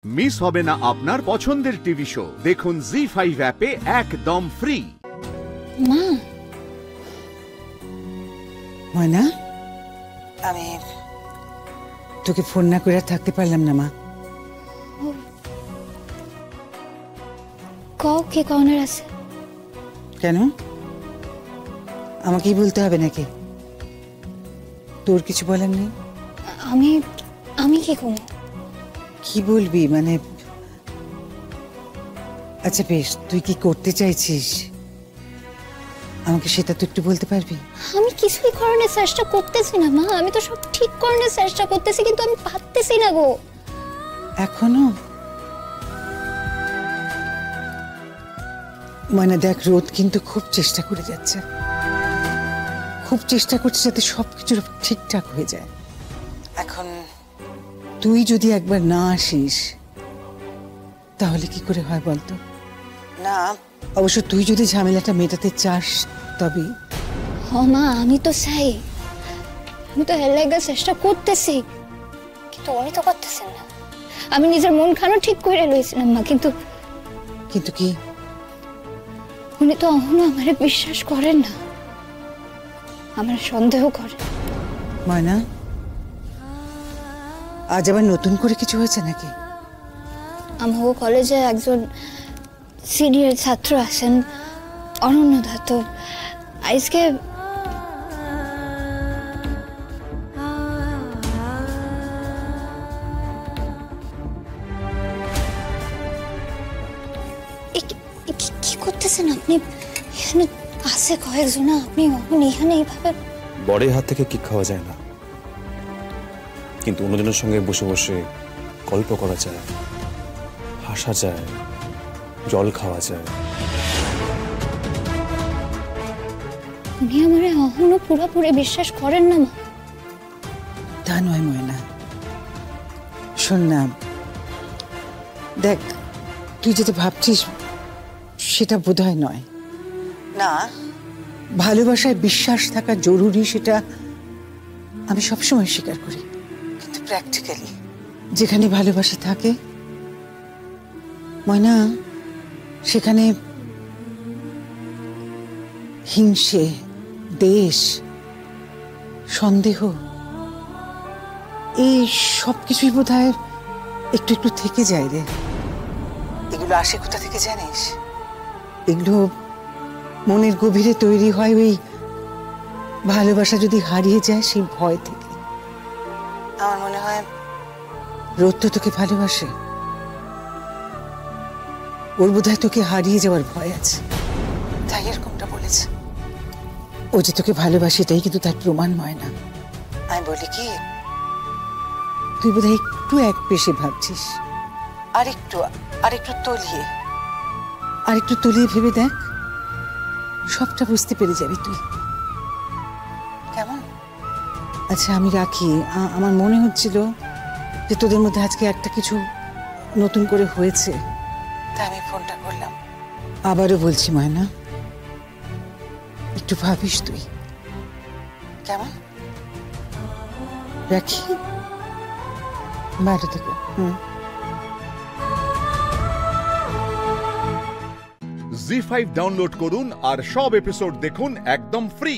Miss হবে না আপনার পছন্দের টিভি শো। দেখুন জি5 অ্যাপে একদম ফ্রি। মা, ময়না, আমি তোকে ফোন না করে থাকতে পারলাম না মা। কও কি কর্নার আছে? কেন, আমাকেই বলতে হবে নাকি? তোর কিছু বলার নেই? আমি আমি কি করব? কি বলবি মানে? আচ্ছা বেশ, তুই কি করতে চাইছিস আমাকে সেটা তো একটু বলতে পারবি? আমি কিছুই করার চেষ্টা করতেছি না মা, আমি তো সব ঠিক করার চেষ্টা করতেছি, কিন্তু আমি পারতেছি না গো। এখনো? মানে দেখ, রোদ কিন্তু খুব চেষ্টা করে যাচ্ছে, খুব চেষ্টা করছে যাতে সবকিছু ঠিকঠাক হয়ে যায়। এখন তুই যদি একবার না আসিস তাহলে কি করে হয় বলতো? না, অবশ্য তুই যদি ঝামেলাটা মেটাতে চাস তবে। ও মা, আমি তো চাই, আমি তো এর লাগা চেষ্টা করতেছি, কিন্তু উনি তো করতেছেন না। আমি নিজের মন খানো ঠিক করে লইছিলাম মা, কিন্তু কিন্তু কি? উনি তো এখনো আমারে বিশ্বাস করেন না, আমার সন্দেহ করেন। ময়না, আজ আবার নতুন করে কিছু হয়েছে নাকি? আমার কলেজে একজন সিনিয়র ছাত্র আছেন, অনন্যদা, তো আজকে কি করতেছেন আপনি? এখানে আছে কয়েকজন, আপনি এখানে এইভাবে? বড়ের হাত থেকে কিক খাওয়া যায় না, কিন্তু অন্যজনের সঙ্গে বসে বসে গল্প করা যায়, হাসা যায়, জল খাওয়া যায়। উনি আমার এখনো পুরোপুরি বিশ্বাস করেন না মা। তা নয় ময়না, শোন না, দেখ তুই যেটা ভাবছিস সেটা বোধহয় নয়। না, ভালোবাসায় বিশ্বাস থাকা জরুরি, সেটা আমি সবসময় স্বীকার করি, কিন্তু প্র্যাকটিক্যালি যেখানে ভালোবাসা থাকে ময়না, সেখানে হিংসে, দেশ, সন্দেহ, এই সব কিছুই বোধহয় একটু একটু থেকে যায় রে। এগুলো আসে কোথা থেকে জানিস? এগুলো মনের গভীরে তৈরি হয় ওই ভালোবাসা যদি হারিয়ে যায় সেই ভয় থেকে। আমার মনে হয় রোদ তো তোকে ভালোবাসে, ওর বোধহয় তোকে হারিয়ে যাওয়ার ভয় আছে, তাই এরকমটা বলেছে। ও যে তোকে ভালোবাসে এটাই কিন্তু তার প্রমাণ। ময়না, আমি বলি কি, তুই বোধহয় একটু এক পেশে ভাবছিস, আরেকটু তলিয়ে ভেবে দেখ, সবটা বুঝতে পেরে যাবি তুই। কেমন? আচ্ছা আমি রাখি, আমার মনে হচ্ছিল যে তোদের মধ্যে আজকে একটা কিছু নতুন করে হয়েছে, তাই আমি ফোনটা করলাম। আবারও বলছি ময়না, একটু ভাবিস তুই, কেমন? রাখি, ভালো থেকো। জি5 ডাউনলোড করুন আর সব এপিসোড দেখুন একদম ফ্রি।